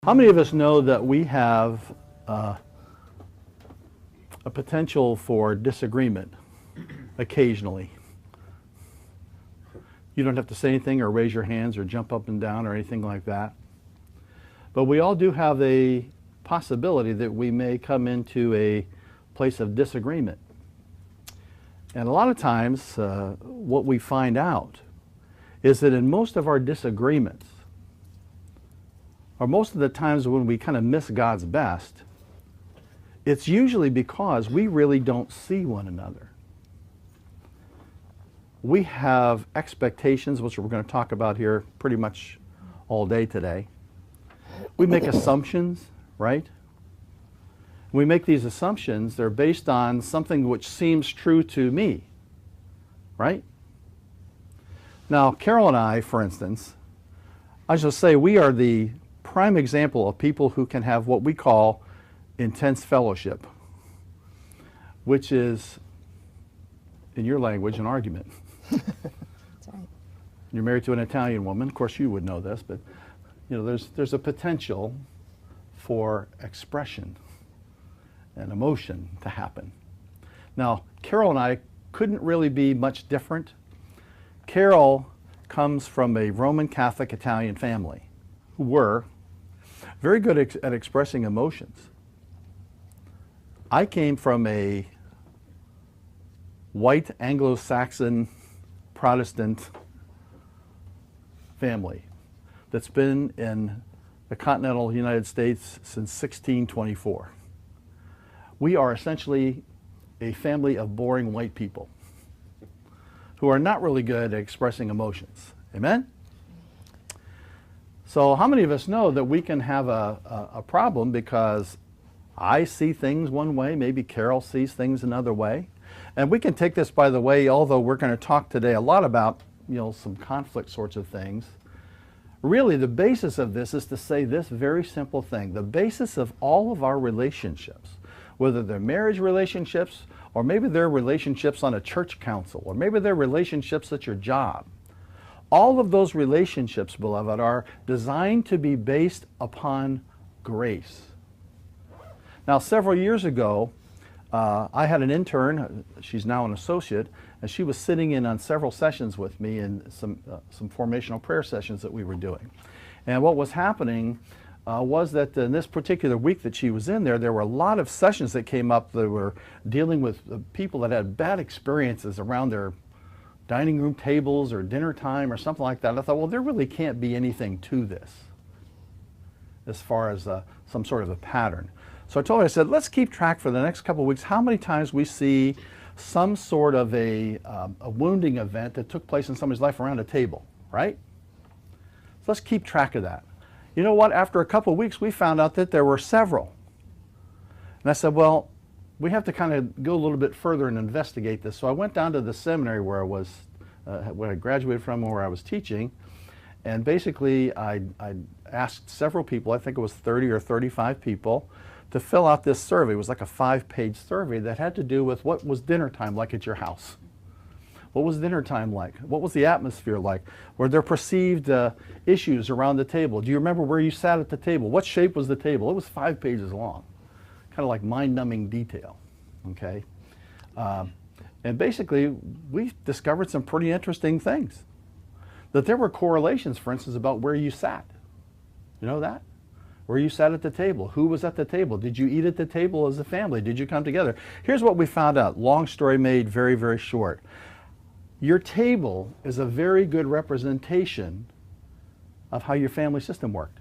How many of us know that we have a potential for disagreement occasionally? You don't have to say anything or raise your hands or jump up and down or anything like that. But we all do have a possibility that we may come into a place of disagreement. And a lot of times, what we find out is that in most of our disagreements, or most of the times when we kind of miss God's best, it's usually because we really don't see one another. We have expectations, which we're going to talk about here pretty much all day today. We make assumptions, right? We make these assumptions, they're based on something which seems true to me, right? Now, Carol and I, for instance, I shall say we are the prime example of people who can have what we call intense fellowship, which is, in your language, an argument. That's right. You're married to an Italian woman. Of course, you would know this, but there's a potential for expression and emotion to happen. Now, Carol and I couldn't really be much different. Carol comes from a Roman Catholic Italian family who were very good at expressing emotions. I came from a white Anglo-Saxon Protestant family that's been in the continental United States since 1624. We are essentially a family of boring white people who are not really good at expressing emotions. Amen? So how many of us know that we can have a problem because I see things one way, maybe Carol sees things another way. And we can take this, by the way, although we're going to talk today a lot about some conflict sorts of things. Really, the basis of this is to say this very simple thing. The basis of all of our relationships, whether they're marriage relationships, or maybe they're relationships on a church council, or maybe they're relationships at your job, all of those relationships, beloved, are designed to be based upon grace. Now, several years ago, I had an intern, she's now an associate, and she was sitting in on several sessions with me in some formational prayer sessions that we were doing. And what was happening was that in this particular week that she was in there were a lot of sessions that came up that were dealing with people that had bad experiences around their dining room tables or dinner time or something like that. And I thought, well, there really can't be anything to this as far as some sort of a pattern. So I told her, I said, let's keep track for the next couple of weeks how many times we see some sort of a wounding event that took place in somebody's life around a table, right? So let's keep track of that. You know what? After a couple of weeks, we found out that there were several. And I said, well, we have to kind of go a little bit further and investigate this. So I went down to the seminary where I was, where I graduated from, where I was teaching. And basically, I asked several people, I think it was 30 or 35 people, to fill out this survey. It was like a 5-page survey that had to do with what was dinner time like at your house. What was dinner time like? What was the atmosphere like? Were there perceived issues around the table? Do you remember where you sat at the table? What shape was the table? It was 5 pages long. Kind of like mind-numbing detail, okay? And basically, we discovered some pretty interesting things. That there were correlations, for instance, about where you sat. You know that? Where you sat at the table. Who was at the table? Did you eat at the table as a family? Did you come together? Here's what we found out. Long story made very, very short. Your table is a very good representation of how your family system worked.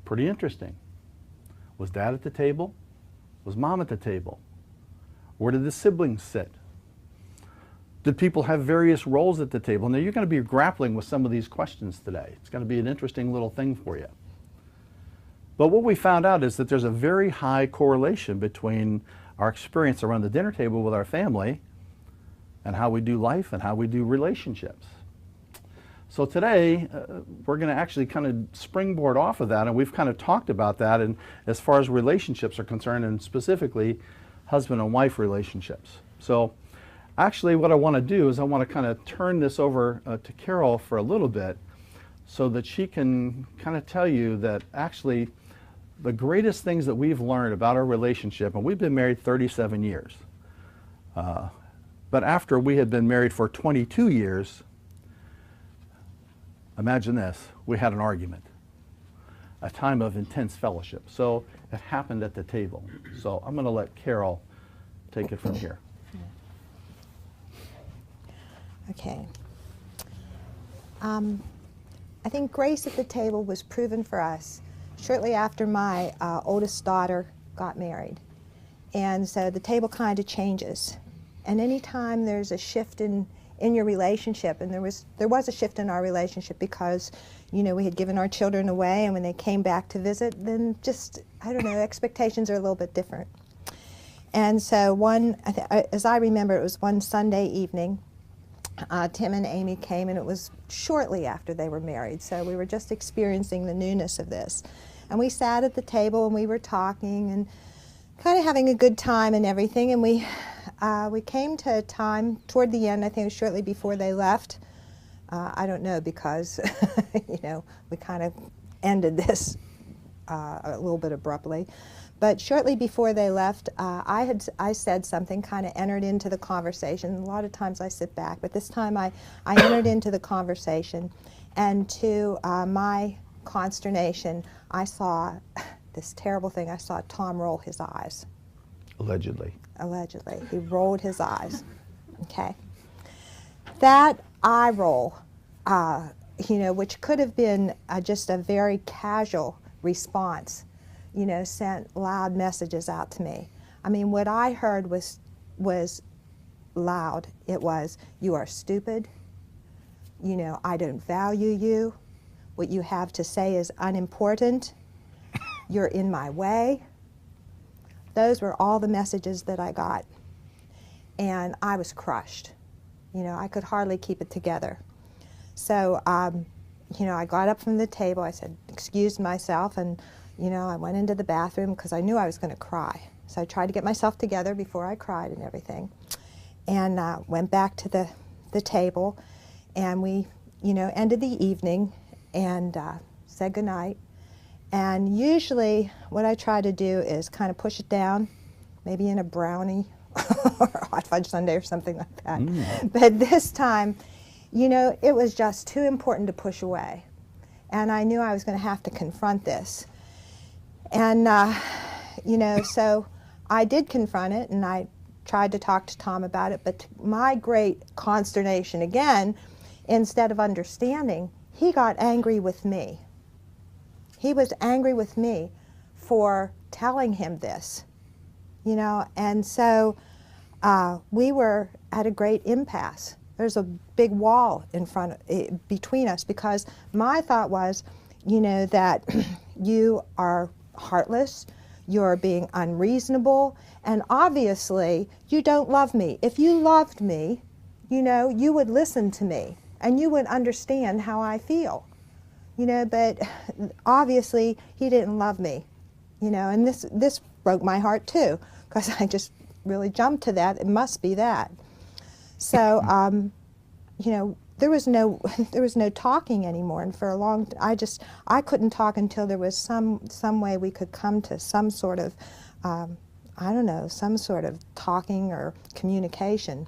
Pretty interesting. Was Dad at the table? Was Mom at the table? Where did the siblings sit? Did people have various roles at the table? Now, you're going to be grappling with some of these questions today. It's going to be an interesting little thing for you. But what we found out is that there's a very high correlation between our experience around the dinner table with our family and how we do life and how we do relationships. So today, we're going to actually kind of springboard off of that, and we've kind of talked about that and as far as relationships are concerned, and specifically husband and wife relationships. So actually what I want to do is I want to kind of turn this over to Carol for a little bit so that she can kind of tell you that actually the greatest things that we've learned about our relationship, and we've been married 37 years, but after we had been married for 22 years, imagine this, we had an argument, a time of intense fellowship. So it happened at the table. So I'm going to let Carol take it from here. Okay. I think grace at the table was proven for us shortly after my oldest daughter got married. And so the table kind of changes. And anytime there's a shift in your relationship, and there was a shift in our relationship because, you know, we had given our children away, and when they came back to visit, then just, I don't know, expectations are a little bit different. And so as I remember, it was one Sunday evening, Tim and Amy came, and it was shortly after they were married, so we were just experiencing the newness of this. And we sat at the table, and we were talking, and kind of having a good time and everything, and we came to a time toward the end, I think it was shortly before they left. I don't know, because, you know, we kind of ended this a little bit abruptly. But shortly before they left, I said something, kind of entered into the conversation. A lot of times I sit back, but this time I entered into the conversation, and to my consternation, I saw this terrible thing. I saw Thom roll his eyes. Allegedly. Allegedly. He rolled his eyes. Okay. That eye roll, you know, which could have been just a very casual response, you know, sent loud messages out to me. I mean, what I heard was loud. It was, "You are stupid. You know, I don't value you. What you have to say is unimportant. You're in my way." Those were all the messages that I got. And I was crushed. You know, I could hardly keep it together. So, you know, I got up from the table. I said, excused myself, and, you know, I went into the bathroom because I knew I was going to cry. So I tried to get myself together before I cried and everything. And went back to the table, and we, you know, ended the evening and said goodnight. And usually what I try to do is kind of push it down, maybe in a brownie or a hot fudge sundae or something like that. But this time, you know, it was just too important to push away. And I knew I was going to have to confront this. And, you know, so I did confront it, and I tried to talk to Thom about it. But to my great consternation, again, instead of understanding, he got angry with me. He was angry with me for telling him this, you know, and so we were at a great impasse. There's a big wall in front between us, because my thought was, you know, that you are heartless, you're being unreasonable, and obviously you don't love me. If you loved me, you know, you would listen to me and you would understand how I feel. You know, but obviously he didn't love me, you know, and this broke my heart too, because I just really jumped to that. It must be that. So, you know, there was no talking anymore, and for a long, I couldn't talk until there was some way we could come to some sort of, I don't know, some sort of talking or communication.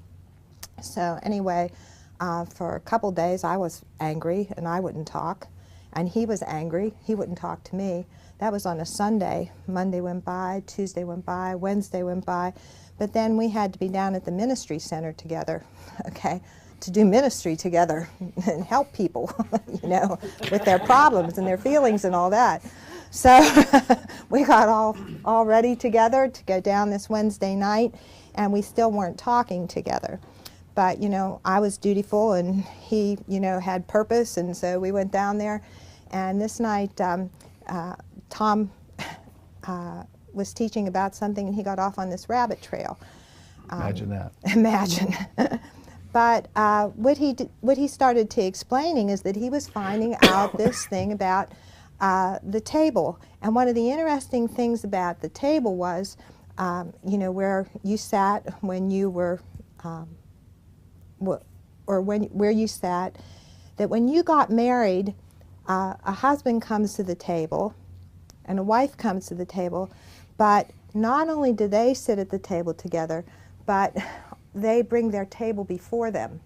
So anyway, for a couple days I was angry and I wouldn't talk. And he was angry. He wouldn't talk to me. That was on a Sunday. Monday went by, Tuesday went by, Wednesday went by. But then we had to be down at the ministry center together, okay, to do ministry together and help people, you know, with their problems and their feelings and all that. So we got all ready together to go down this Wednesday night, and we still weren't talking together. But, you know, I was dutiful, and he, you know, had purpose, and so we went down there. And this night, Thom was teaching about something, and he got off on this rabbit trail. Imagine that. Imagine. But what he started to explaining is that he was finding out this thing about the table. And one of the interesting things about the table was, you know, where you sat when you were where you sat, that when you got married, A husband comes to the table and a wife comes to the table, but not only do they sit at the table together, but they bring their table before them.